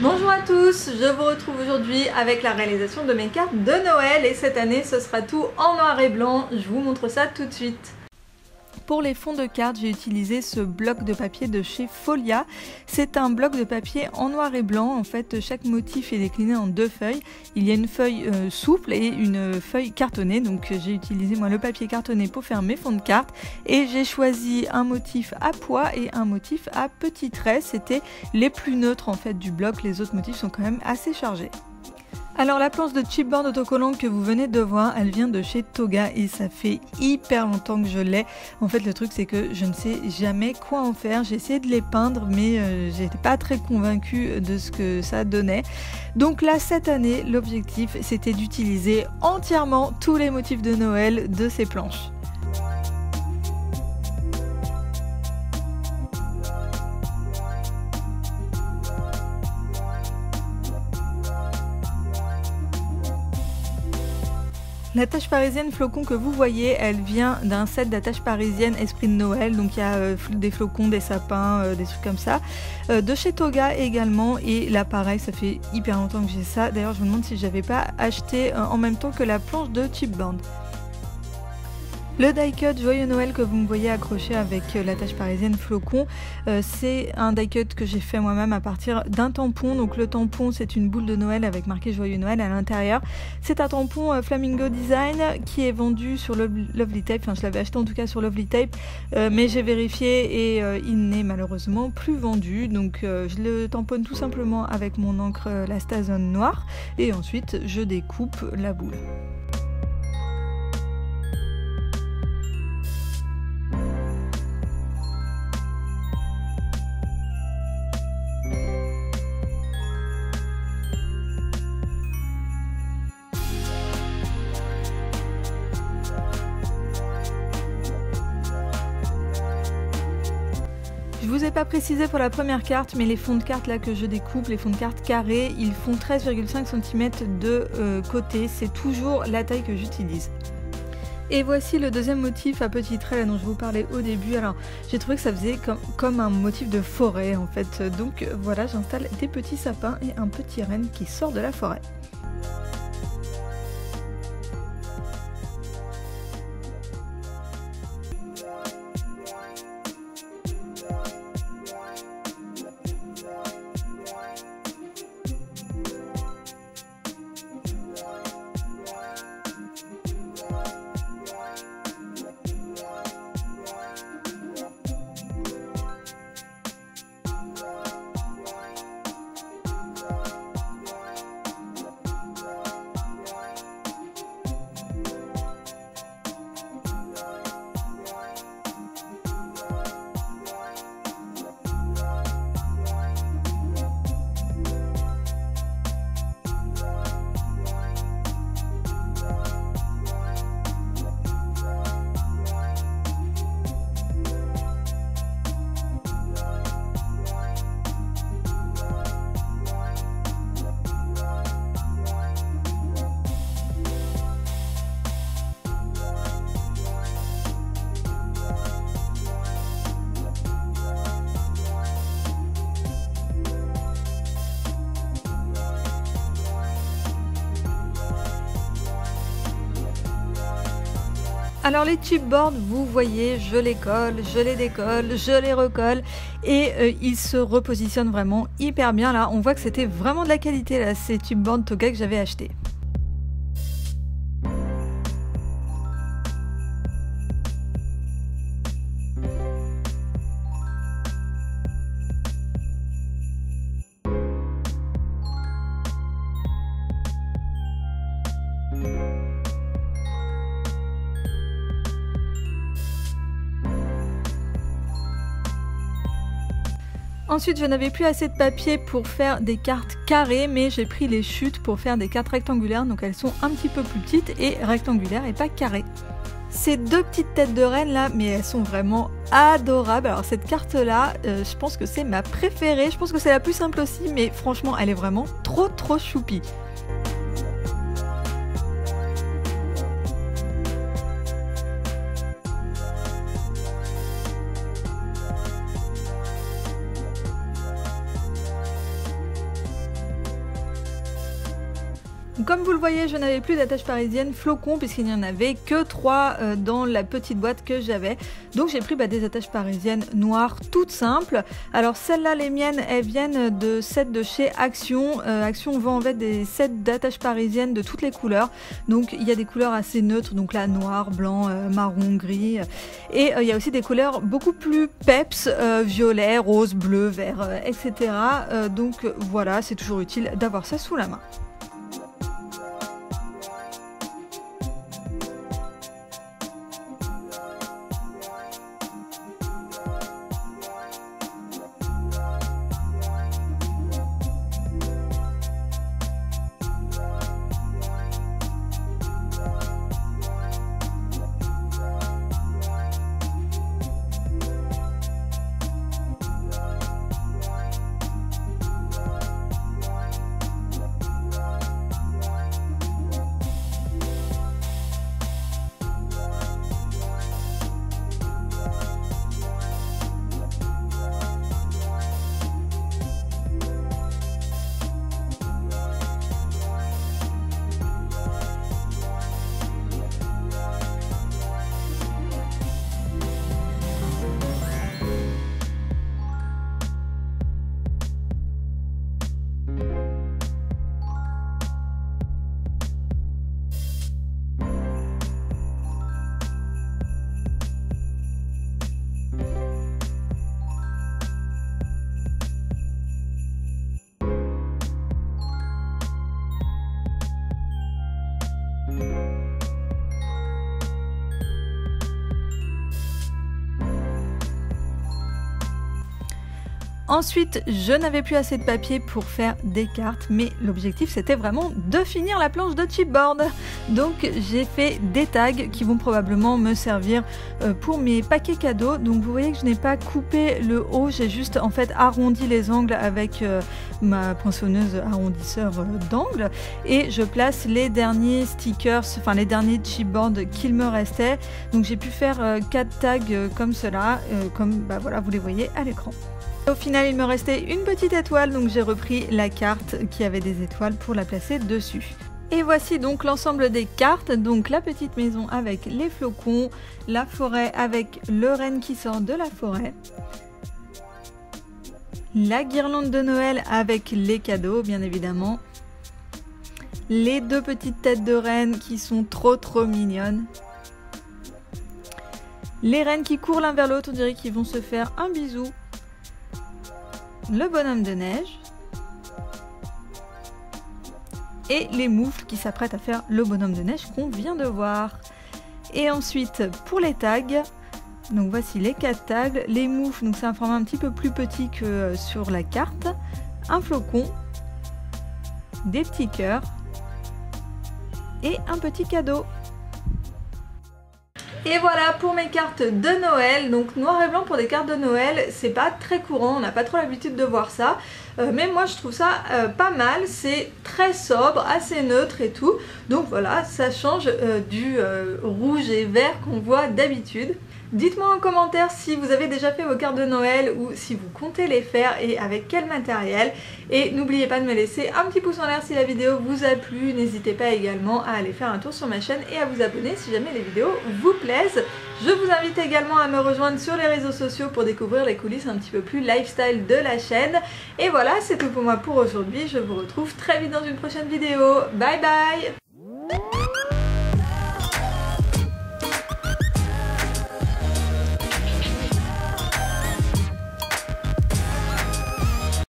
Bonjour à tous, je vous retrouve aujourd'hui avec la réalisation de mes cartes de Noël et cette année ce sera tout en noir et blanc, je vous montre ça tout de suite. Pour les fonds de cartes, j'ai utilisé ce bloc de papier de chez Folia. C'est un bloc de papier en noir et blanc. En fait, chaque motif est décliné en deux feuilles. Il y a une feuille souple et une feuille cartonnée. Donc j'ai utilisé moi le papier cartonné pour faire mes fonds de cartes. Et j'ai choisi un motif à pois et un motif à petits traits. C'était les plus neutres en fait du bloc. Les autres motifs sont quand même assez chargés. Alors la planche de chipboard autocollant que vous venez de voir, elle vient de chez Toga et ça fait hyper longtemps que je l'ai. En fait le truc c'est que je ne sais jamais quoi en faire. J'ai essayé de les peindre mais j'étais pas très convaincue de ce que ça donnait. Donc là cette année l'objectif c'était d'utiliser entièrement tous les motifs de Noël de ces planches. L'attache parisienne flocon que vous voyez, elle vient d'un set d'attache parisienne esprit de Noël, donc il y a des flocons, des sapins, des trucs comme ça, de chez Toga également, et là pareil ça fait hyper longtemps que j'ai ça, d'ailleurs je me demande si j'avais pas acheté en même temps que la planche de chipboard. Le die cut Joyeux Noël que vous me voyez accroché avec l'attache parisienne flocon, c'est un die cut que j'ai fait moi-même à partir d'un tampon. Donc le tampon c'est une boule de Noël avec marqué Joyeux Noël à l'intérieur. C'est un tampon Flamingo Design qui est vendu sur Lovely Tape, enfin je l'avais acheté en tout cas sur Lovely Tape, mais j'ai vérifié et il n'est malheureusement plus vendu. Donc je le tamponne tout simplement avec mon encre la Stazone noire et ensuite je découpe la boule. Je vous ai pas précisé pour la première carte, mais les fonds de carte là que je découpe, les fonds de carte carrés, ils font 13,5 cm de côté. C'est toujours la taille que j'utilise. Et voici le deuxième motif à petits traits là, dont je vous parlais au début. Alors j'ai trouvé que ça faisait comme un motif de forêt en fait. Donc voilà, j'installe des petits sapins et un petit renne qui sort de la forêt. Alors les chipboards, vous voyez, je les colle, je les décolle, je les recolle et ils se repositionnent vraiment hyper bien là. On voit que c'était vraiment de la qualité là, ces chipboards Toga que j'avais achetés. Ensuite, je n'avais plus assez de papier pour faire des cartes carrées, mais j'ai pris les chutes pour faire des cartes rectangulaires, donc elles sont un petit peu plus petites et rectangulaires et pas carrées. Ces deux petites têtes de reine là, mais elles sont vraiment adorables. Alors cette carte là, je pense que c'est ma préférée, je pense que c'est la plus simple aussi, mais franchement elle est vraiment trop choupie. Comme vous le voyez, je n'avais plus d'attache parisienne flocon puisqu'il n'y en avait que 3 dans la petite boîte que j'avais. Donc j'ai pris des attaches parisiennes noires toutes simples. Alors celles-là, les miennes, elles viennent de sets de chez Action. Action vend en fait des sets d'attaches parisiennes de toutes les couleurs. Donc il y a des couleurs assez neutres, donc là noir, blanc, marron, gris. Et il y a aussi des couleurs beaucoup plus peps, violet, rose, bleu, vert, etc. Donc voilà, c'est toujours utile d'avoir ça sous la main. Ensuite, je n'avais plus assez de papier pour faire des cartes, mais l'objectif c'était vraiment de finir la planche de chipboard. Donc j'ai fait des tags qui vont probablement me servir pour mes paquets cadeaux. Donc vous voyez que je n'ai pas coupé le haut, j'ai juste en fait arrondi les angles avec ma poinçonneuse arrondisseur d'angle. Et je place les derniers stickers, enfin les derniers chipboards qu'il me restait. Donc j'ai pu faire 4 tags comme cela, comme voilà, vous les voyez à l'écran. Au final, il me restait une petite étoile, donc j'ai repris la carte qui avait des étoiles pour la placer dessus. Et voici donc l'ensemble des cartes, donc la petite maison avec les flocons, la forêt avec le renne qui sort de la forêt, la guirlande de Noël avec les cadeaux bien évidemment, les 2 petites têtes de rennes qui sont trop mignonnes, les rennes qui courent l'un vers l'autre, on dirait qu'ils vont se faire un bisou, le bonhomme de neige et les moufles qui s'apprêtent à faire le bonhomme de neige qu'on vient de voir. Et ensuite pour les tags, donc voici les 4 tags, les moufles, donc c'est un format un petit peu plus petit que sur la carte, un flocon, des petits cœurs et un petit cadeau. Et voilà pour mes cartes de Noël. Donc noir et blanc pour des cartes de Noël, c'est pas très courant, on n'a pas trop l'habitude de voir ça. Mais moi je trouve ça pas mal, c'est très sobre, assez neutre et tout. Donc voilà, ça change du rouge et vert qu'on voit d'habitude. Dites-moi en commentaire si vous avez déjà fait vos cartes de Noël ou si vous comptez les faire et avec quel matériel. Et n'oubliez pas de me laisser un petit pouce en l'air si la vidéo vous a plu. N'hésitez pas également à aller faire un tour sur ma chaîne et à vous abonner si jamais les vidéos vous plaisent. Je vous invite également à me rejoindre sur les réseaux sociaux pour découvrir les coulisses un petit peu plus lifestyle de la chaîne. Et voilà, c'est tout pour moi pour aujourd'hui. Je vous retrouve très vite dans une prochaine vidéo. Bye bye!